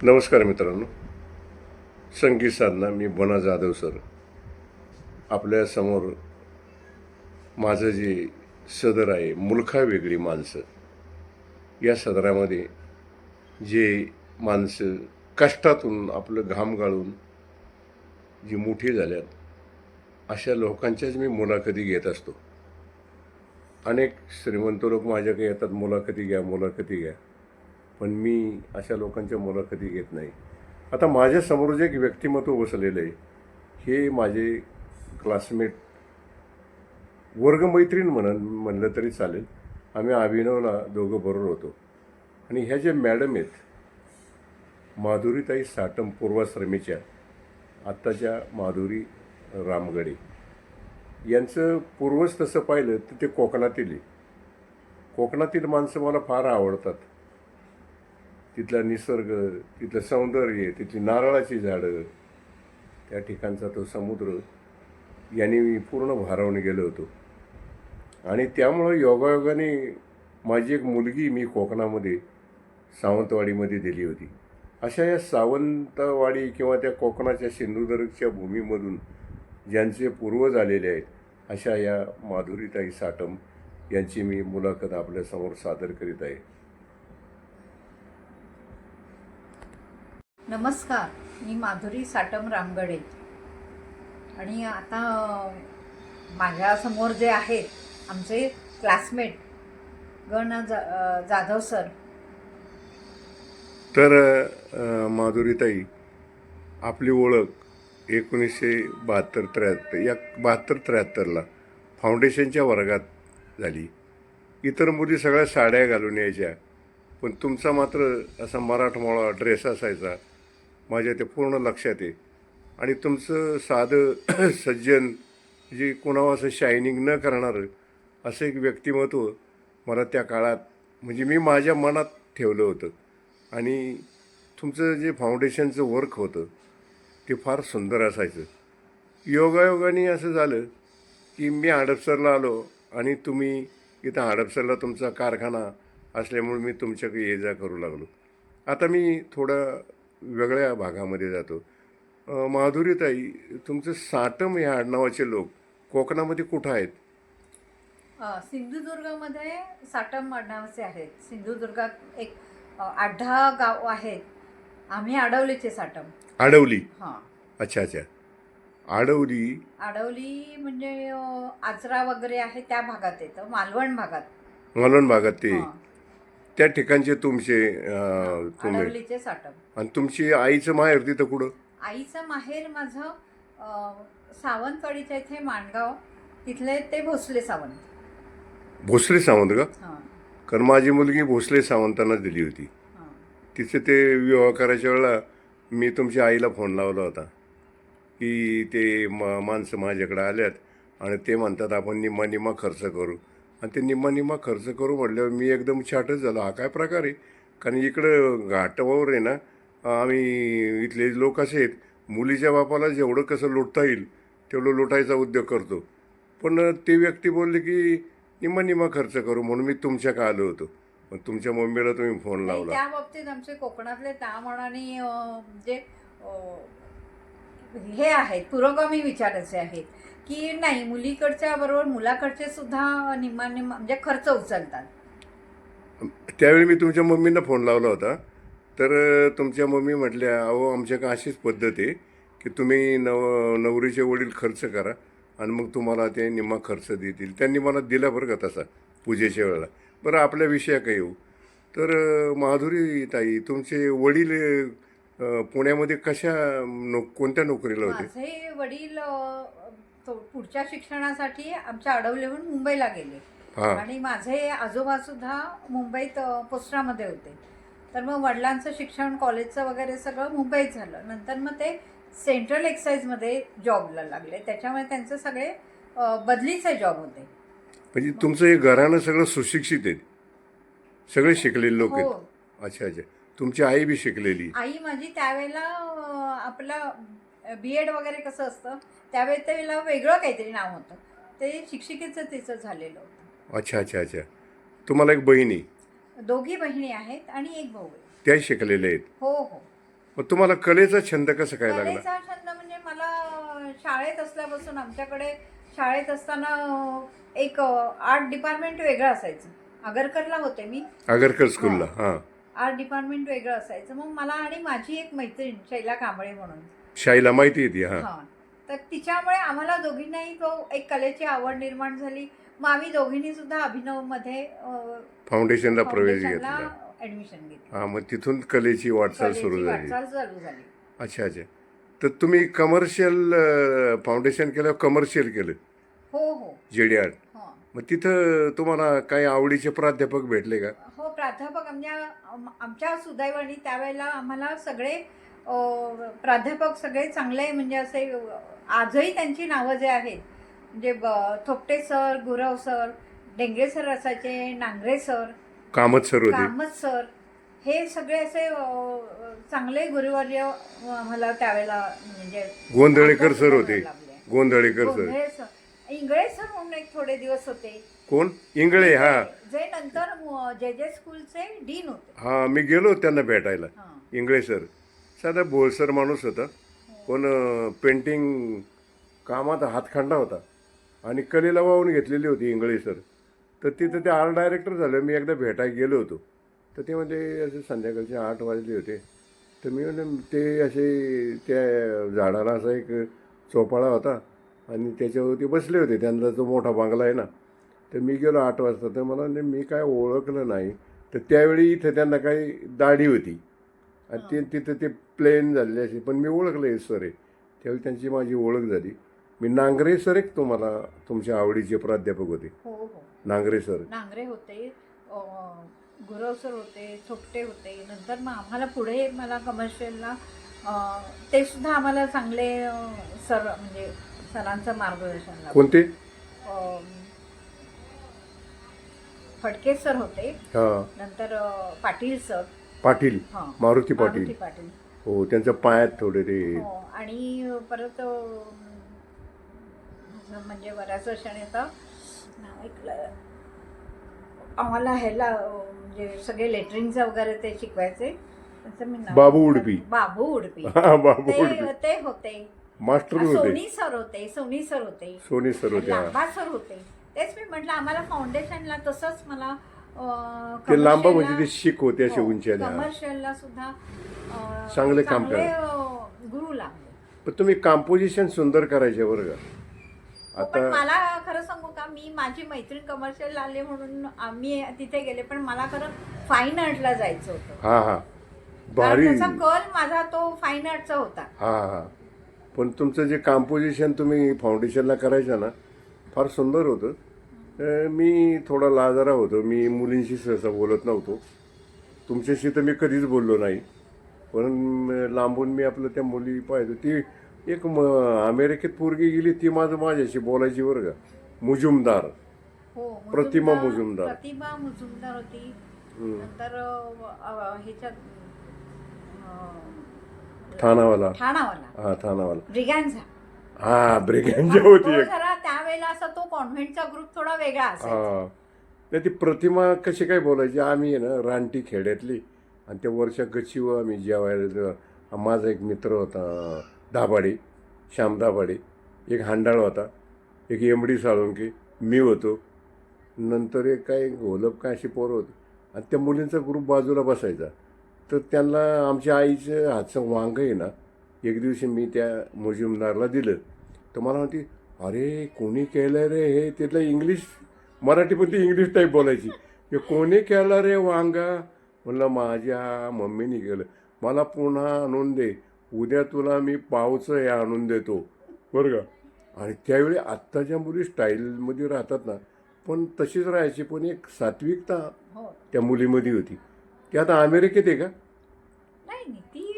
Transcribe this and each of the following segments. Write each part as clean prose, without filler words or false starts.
नमस्कार मित्रांनो. संगीत साधना, मी बना जाधव सर. आपल्यासमोर माझं जे सदर आहे, मुलखा वेगळी माणसं, या सदरामध्ये जे माणसं कष्टातून आपलं घाम गाळून जी मोठी झाल्यात अशा लोकांच्याच मी मुलाखती घेत असतो. अनेक श्रीमंत लोक माझ्याकडे येतात, मुलाखती घ्या मुलाखती घ्या, पण मी अशा लोकांच्या मुलाखती घेत नाही. आता माझ्यासमोर जे एक व्यक्तिमत्व बसलेलं आहे, हे माझे क्लासमेट, वर्गमैत्रीण म्हणलं तरी चालेल. आम्ही अभिनवला दोघं बरोबर होतो. आणि ह्या ज्या मॅडम आहेत, माधुरीताई साटम, पूर्वाश्रमीच्या, आत्ताच्या माधुरी रामगडे, यांचं पूर्वज तसं पाहिलं तर ते कोकणातील माणसं मला फार आवडतात. तिथला निसर्ग, तिथलं सौंदर्य, तिथली नारळाची झाडं, त्या ठिकाणचा तो समुद्र, याने मी पूर्ण भारावून गेलो होतो. आणि त्यामुळं योगायोगाने माझी एक मुलगी मी कोकणामध्ये सावंतवाडीमध्ये दिली होती. अशा या सावंतवाडी किंवा त्या कोकणाच्या सिंधुदुर्गच्या भूमीमधून ज्यांचे पूर्वज आलेले आहेत, अशा या माधुरीताई साटम यांची मी मुलाखत आपल्यासमोर सादर करीत आहे. नमस्कार, मी माधुरी साटम रामगडे. आणि आता माझ्यासमोर जे आहेत आमचे क्लासमेट जाधव सर. तर माधुरीताई, आपली ओळख 1972-73 फाउंडेशनच्या वर्गात झाली. इतर मुली सगळ्या साड्या घालून यायच्या, पण तुमचा मात्र असा मराठमोळा ड्रेस असायचा, माझ्या ते पूर्ण लक्षात आहे. आणि तुमचं साधं सज्जन, जे कोणावर असं शायनिंग न करणारं असं एक व्यक्तिमत्व मला त्या काळात, म्हणजे मी माझ्या मनात ठेवलं होतं. आणि तुमचं जे फाउंडेशनचं वर्क होतं ते फार सुंदर असायचं. योगायोगाने असं झालं की मी हडपसरला आलो आणि तुम्ही इथं हडपसरला तुमचा कारखाना असल्यामुळे मी तुमच्याकडे ये जा करू लागलो. आता मी थोडं वेगळ्या भागामध्ये जातो. माधुरीताई, तुमचं साटम या आडनावाचे लोक कोकणामध्ये कुठं आहेत? सिंधुदुर्गामध्ये साटम आडनावाचे आहेत. सिंधुदुर्गात एक 8-10 गाव आहेत. आम्ही आडवलीचे साटम. आडवली? हां. अच्छा अच्छा. आडवली म्हणजे आचरा वगैरे आहे त्या भागात येतं, मालवण भागात. ते हां. त्या ठिकाणचे तुमचे तुम्ही. आडवलीचे साटम. आणि तुमची आईचं माहेर तिथं कुठं? आईचं माहेर माझं सावंतवाडीच्या इथे माणगाव, तिथले ते भोसले सावंत. भोसले सावंत का? हां. कारण माझी मुलगी भोसले सावंतांना दिली होती. हां. तिचे ते विवाह करायच्या वेळेला मी तुमच्या आईला फोन लावला होता की ते माणसं माझ्याकडे आल्यात आणि ते म्हणतात आपण निम्मा खर्च करू. आणि ते निम्मा खर्च करू म्हटल्यावर मी एकदम छाटच झालो, हा काय प्रकार आहे? कारण इकडं घाटावर आहे ना, आम्ही इथले लोक असे आहेत, मुलीच्या बापाला जेवढं कसं लुटता येईल तेवढं लुटायचा उद्योग करतो. पण ते व्यक्ती बोलले की निम्मा खर्च करू, म्हणून मी तुमच्याकडे आलो होतो. मग तुमच्या मम्मीला तुम्ही फोन लावला. त्या बाबतीत आमचे कोकणातले त्या मनाने जे हे आहेत, पुरोगामी विचाराचे आहेत की नाही, मुलीकडच्या बरोबर मुलाकडचे सुद्धा निम्मा म्हणजे खर्च उचलतात. त्यावेळी मी तुमच्या मम्मींना फोन लावला होता. तर तुमच्या मम्मी म्हटल्या, अहो आमच्याकडे अशीच पद्धत आहे की तुम्ही नवरीचे वडील खर्च करा आणि मग तुम्हाला ते निम्मा खर्च देतील. त्यांनी मला दिला बरं का तसा, पूजेच्या वेळेला. बरं, आपल्या विषयाकडे येऊ. तर माधुरी ताई, तुमचे वडील पुण्यामध्ये कोणत्या नोकरीला होते? माझे वडील पुढच्या शिक्षणासाठी आमच्या आडवलीहून मुंबईला गेले. हां. आणि माझे आजोबा सुद्धा मुंबईत पोस्टामध्ये होते. तर मग वडिलांचं शिक्षण, कॉलेजचं वगैरे सगळं मुंबईत झालं. नंतर मग ते सेंट्रल एक्साईजमध्ये जॉबला लागले. त्याच्यामुळे त्यांचे सगळे बदलीचे जॉब होते. म्हणजे तुमचं हे घराणं सगळं सुशिक्षित आहेत, सगळे शिकलेले लोक आहेत. हो. अच्छा अच्छा. तुमची आई बी शिकलेली? आई माझी त्यावेळेला आपलं BEd वगैरे कसं असतं, त्यावेळेला वेगळं काहीतरी नाव होतं, ते शिक्षिकेचं तिचं झालेलं होतं. अच्छा अच्छा अच्छा. तुम्हाला एक बहिणी? 2 बहिणी आहेत आणि 1 भाऊ आहे. त्याही शिकलेल्या आहेत? हो हो. मग तुम्हाला कलेचा छंद कसं काय लागला? कलेचा छंद म्हणजे मला शाळेत असल्यापासून आमच्याकडे शाळेत असताना एक आर्ट डिपार्टमेंट वेगळं असायचं. आगरकरला होते मी. आगरकर स्कूलला. हां. आर्ट डिपार्टमेंट वेगळं असायचं. मग मला आणि माझी एक मैत्रीण शैला कांबळे म्हणून. शाईला माहिती आहे ती. हां. हां. तर तिच्यामुळे आम्हाला दोघींनाही तो एक कलेची आवड निर्माण झाली. मग आम्ही दोघींनी सुद्धा अभिनवमध्ये फाउंडेशनला प्रवेश फाउंडेशनला घेतला. ॲडमिशन घेतली. हां, मग तिथून कलेची वाटचाल कलेची सुरू झाली. वाटचाल चालू झाली. अच्छा अच्छा. तर तुम्ही कमर्शियल फाउंडेशन केलं, कमर्शियल केलं हो हो JD आर्ट. हो मग तिथं तुम्हाला काही आवडीचे प्राध्यापक भेटले का? हो प्राध्यापक आमच्या सुदैवाने त्यावेळेला आम्हाला सगळे प्राध्यापक सगळे चांगले म्हणजे असे आजही त्यांची नावं जे आहेत म्हणजे Thopate sir, Gurav sir, Dengre sir असायचे, नांगरे सर, कामत सर होते. कामत सर, हे सगळे असे चांगले गुरुवर्य आम्हाला त्यावेळेला म्हणजे गोंधळेकर सर होते. लागले. Gondhalekar sir. Gondhale sir, Ingale sir म्हणून एक थोडे दिवस होते. कोण? इंगळे. हा जे नंतर जे स्कूलचे डीन होते. हा, मी गेलो त्यांना भेटायला. हां. इंगळे सर साधा भोळसर माणूस होता, पण पेंटिंग कामात हातखंडा होता आणि कलेला वाहून घेतलेली होती इंगळे सर. तर तिथं ते आर्ट डायरेक्टर झालं. मी एकदा भेटायला गेलो होतो, तर ते म्हणजे असे संध्याकाळचे 8 वाजले होते. तर मी म्हणलं ते असे त्या झाडाला असा एक चोपाळा होता आणि त्याच्यावरती बसले होते. त्यांचा जो मोठा बंगला आहे ना, तर मी गेलो 8 वाजता. तर मला म्हणजे मी काय ओळखलं नाही. तर त्यावेळी इथं त्यांना काही दाढी होती आणि ते तिथं ते प्लेन झालेले असे, पण मी ओळखलं हे सर आहे. त्यावेळी त्यांची माझी ओळख झाली. मी नांगरे सर एक तुम्हाला तुमच्या आवडीचे प्राध्यापक होते. हो हो नांगरे सर. नांगरे होते, गुरव सर होते, थोपटे होते. नंतर मग आम्हाला पुढे मला कमर्शियलला ते सुद्धा आम्हाला चांगले सर म्हणजे सरांचं मार्गदर्शन लाभलं. कोणते? फडके सर होते. हां. नंतर पाटील सर. पाटील. हां. मारुती मारुती पाटील. पाटील. हो, त्यांच्या पायात थोडे ते. हो आणि परत म्हणजे बऱ्याच वर्षाने आता नाव ऐकलं आम्हाला ह्याला म्हणजे सगळे लेटरिंगचं वगैरे ते शिकवायचे. त्याचं मी नाव बाबू उडपी. बाबू उडपी हा, बाबू उडपी ते होते. मास्टर होते. सोनी सर होते. सोनी सर होते. सोनी सर होते. हा. लांबा सर होते. तेच मी म्हटलं आम्हाला फाउंडेशनला तसंच मला ते लांबा म्हणजे ते शिक होते असे उंचीने. हा. कमर्शियलला सुद्धा चांगले काम चांगले गुरु लागले. पण तुम्ही कंपोजिशन सुंदर करायचे बरं का. हो, पण आता मला खरं सांगू का, मी माझी मैत्रीण कमर्शियल आले म्हणून आम्ही तिथे गेले, पण मला खरं फाईन आर्टला जायचं होतं. हा हा, कारण भारी. त्याचा कल माझा तो फाईन आर्टचा होता. हा हा, पण तुमचं जे कंपोजिशन तुम्ही फाउंडेशनला करायचं ना, फार सुंदर होतं. मी थोडा लाजारा होतो. मी मुलींशी सहसा बोलत नव्हतो. तुमच्याशी तर मी कधीच बोललो नाही, पण लांबून मी आपलं त्या मुली पाहिजे. ती एक अमेरिकेत पोरगी गेली, ती माझ्याशी बोलायची बरं का. मुजुमदार. हो, प्रतिमा मुजुमदार. प्रतिमा मुजुमदार होती. नंतर ह्याच्यात ठाणावाला. ठाणावाला हा, ठाणावाला. ब्रिगॅन्झा. हा, ब्रिगेंजा होती तो एक. जरा त्यावेळेला असा तो कॉन्व्हेंटचा ग्रुप थोडा वेगळा असायचा. हा, नाही ती प्रतिमा कशी काय बोलायची. आम्ही आहे ना रानटी खेड्यातली, आणि त्या वर्षा गच्चीवर आम्ही जेवायला. माझा एक मित्र होता दाभाडे, श्याम दाभाडे. एक हांडाळ होता, एक एमडी साळुंके, मी होतो. नंतर एक काय घोलप काय अशी पोरं होती, आणि त्या मुलींचा ग्रुप बाजूला बसायचा. तर त्यांना आमच्या आईचं हातचं वांग आहे ना, एक दिवशी मी त्या मुजुमदारला दिलं. तर मला म्हणते, अरे कोणी केलं रे हे. तिथलं इंग्लिश मराठी पण ती इंग्लिश टाईप बोलायची. हे कोणी केलं रे वांगा. म्हणलं माझ्या मम्मीने केलं. मला पुन्हा आणून दे, उद्या तुला मी पावचं हे आणून देतो बरं का. आणि त्यावेळी आत्ताच्या मुली स्टाईलमध्ये राहतात ना, पण तशीच राहायची, पण एक सात्विकता हो. त्या मुलीमध्ये होती. ती आता अमेरिकेत आहे का? नाही ती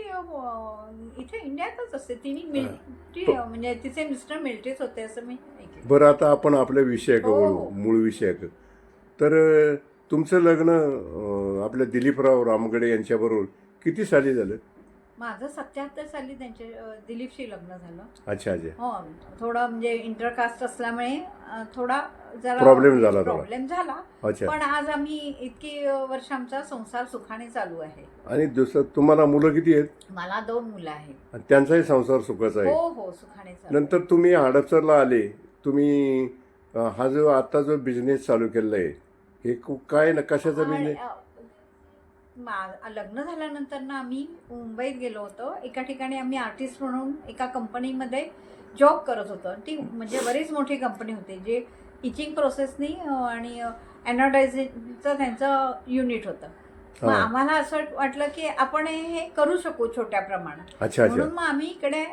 इथे इंडियातच असते. तिने मिलिटरी म्हणजे तिचे मिस्टर मिलिटरीच होते असं मी ऐकलं. बरं, आता आपण आपल्या विषयाकडे हो, वळू, हो. मूळ विषयाकडे. तर तुमचं लग्न आपल्या दिलीपराव रामगडे यांच्याबरोबर किती साली झालं? माझं 77 साली त्यांचे दिलीपशी लग्न झालं. अच्छा अच्छा. हो, थोडं म्हणजे इंटरकास्ट असल्यामुळे थोडा जरा प्रॉब्लेम झाला थोडा. प्रॉब्लेम झाला. अच्छा. पण आज आम्ही इतकी वर्ष आमचा संसार सुखाने चालू आहे. आणि दुसरं तुम्हाला मुलं किती आहेत? मला 2 मुलं आहेत. आणि त्यांचाही संसार सुखाचा आहे. हो हो, सुखाने चालू. नंतर तुम्ही हडपसरला आले. तुम्ही हा जो आता जो बिझनेस चालू केलेला आहे हे काय ना कशाचा बिझनेस? लग्न झाल्यानंतर ना आम्ही मुंबईत गेलो होतो. एका ठिकाणी आम्ही आर्टिस्ट म्हणून एका कंपनीमध्ये जॉब करत होतो. ती म्हणजे बरीच मोठी कंपनी होती, जे इचिंग प्रोसेसनी आणि एनॉडायझिंगचं त्यांचं युनिट होतं. मग आम्हाला असं वाटलं की आपण हे करू शकू छोट्या प्रमाणात. अच्छा अच्छा. म्हणून मग आम्ही इकडे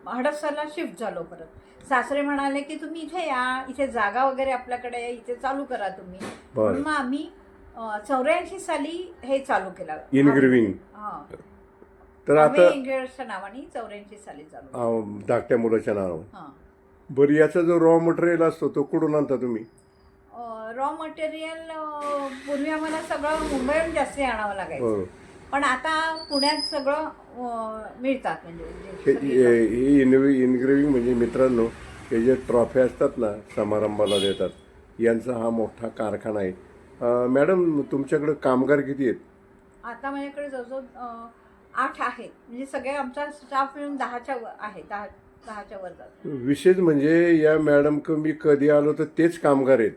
हडपसरला शिफ्ट झालो परत. सासरे म्हणाले की तुम्ही इथे या, इथे जागा वगैरे आपल्याकडे आहे, इथे चालू करा तुम्ही. म्हणून मग आम्ही 84 साली हे चालू केलं, इनग्रेविंग. हां, तर आता इंग्रेव्हरच्या नावाने 84 साली चालू. धाकट्या मुलाच्या नावावर. हां. बरं, याचा जो रॉ मटेरियल असतो तो कुठून आणता तुम्ही? रॉ मटेरियल पूर्वी आम्हाला सगळं मुंबईहून जास्ती आणावं लागायचं. बरं. पण आता पुण्यात सगळं मिळतात. म्हणजे हे इनग्रेविंग म्हणजे मित्रांनो, हे जे ट्रॉफी असतात ना समारंभाला देतात, यांचा हा मोठा कारखाना आहे. मॅडम, तुमच्याकडे कामगार किती आहेत? आता माझ्याकडे जवळजवळ 8 आहेत. म्हणजे सगळे आमचा स्टाफ मिळून 10च्या वर आहे. 10च्या वर जातो. विशेष म्हणजे या मॅडम मी कधी आलो तर तेच कामगार आहेत.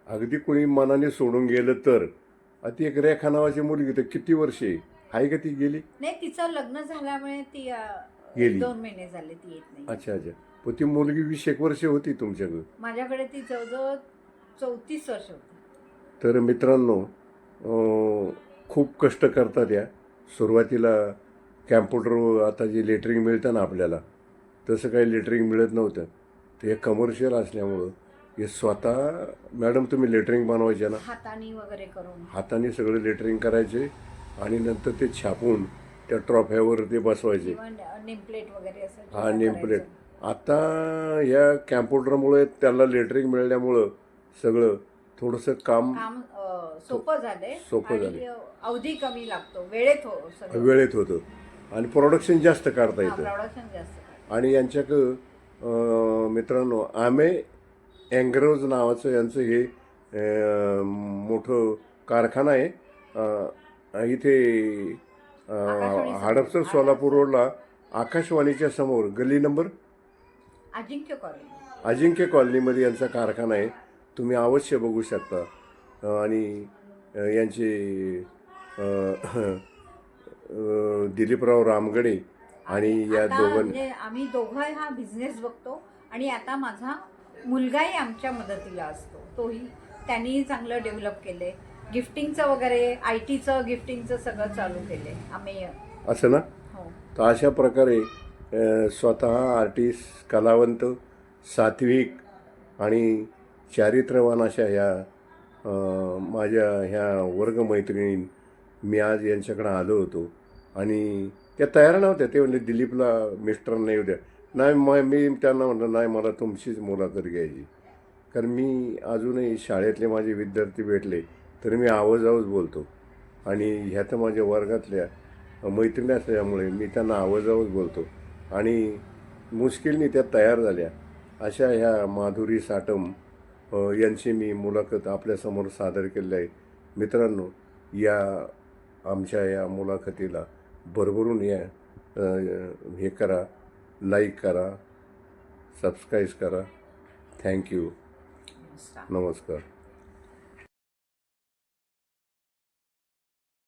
अगदी कोणी मनाने सोडून गेलं तर. ती एक रेखा नावाची मुलगी, तर किती वर्षे आहे का ती गेली? नाही, तिचं लग्न झाल्यामुळे ती गेली. 2 महिने झाले ती येत नाही. अच्छा अच्छा. पण ती मुलगी 20 वर्षे होती तुमच्याकडे? माझ्याकडे ती जवळजवळ 34 वर्ष होती. तर मित्रांनो, खूप कष्ट करतात या. सुरुवातीला कॅम्प्युटर, आता जे लेटरिंग मिळतं ना आपल्याला, तसं काही लेटरिंग मिळत नव्हतं. ते हे कमर्शियल असल्यामुळं हे स्वतः मॅडम तुम्ही लेटरिंग बनवायचे ना, हाताने वगैरे करून, हाताने सगळं लेटरिंग करायचे आणि नंतर ते छापून त्या ट्रॉफ्यावर ते बसवायचे. नेमप्लेट वगैरे असं. हा, नेमप्लेट. आता या कॅम्प्युटरमुळे त्याला लेटरिंग मिळाल्यामुळं सगळं थोडंसं काम सोपं झालंय. सोपं झालंय. अवधी कमी लागतो, वेळेत वेळेत होतं आणि प्रोडक्शन जास्त काढता येतं. प्रोडक्शन जास्त. आणि यांच्याकडं मित्रांनो, आमे एंग्रोज नावाचं यांचं हे मोठं कारखाना आहे. इथे हडपसर सोलापूर रोडला आकाशवाणीच्या समोर गल्ली नंबर अजिंक्य कॉलनीमध्ये यांचा कारखाना आहे. तुम्ही अवश्य बघू शकता. आणि यांचे दिलीपराव रामगडे आणि या म्हणजे आम्ही दोघं हा बिझनेस बघतो. आणि आता माझा मुलगाही आमच्या मदतीला असतो. त्यांनी चांगलं डेव्हलप केले. गिफ्टिंगचं वगैरे, IT-चं गिफ्टिंगचं सगळं चालू केले आम्ही. असं ना? हो. तर अशा प्रकारे स्वतः आर्टिस्ट, कलावंत, सात्विक आणि चारित्र्यवान अशा ह्या माझ्या ह्या वर्गमैत्रिणी, मी आज यांच्याकडे आलो होतो. आणि त्या तयार नव्हत्या. ते म्हणजे दिलीपला मिस्टरांना येऊ द्या. नाही, मी त्यांना म्हटलं नाही, मला तुमचीच मुलाखत घ्यायची. कारण मी अजूनही शाळेतले माझे विद्यार्थी भेटले तर मी आवाजावज बोलतो. आणि ह्या तर माझ्या वर्गातल्या मैत्रिणी असल्यामुळे मी त्यांना आवाजावज बोलतो. आणि मुश्किलने त्या तयार झाल्या. अशा ह्या माधुरी साटम यांची मी मुलाखत आपल्यासमोर सादर केली आहे. मित्रांनो, या आमच्या या मुलाखतीला भरभरून या हे करा, लाईक करा, सबस्क्राईब करा. थँक्यू. नमस्कार.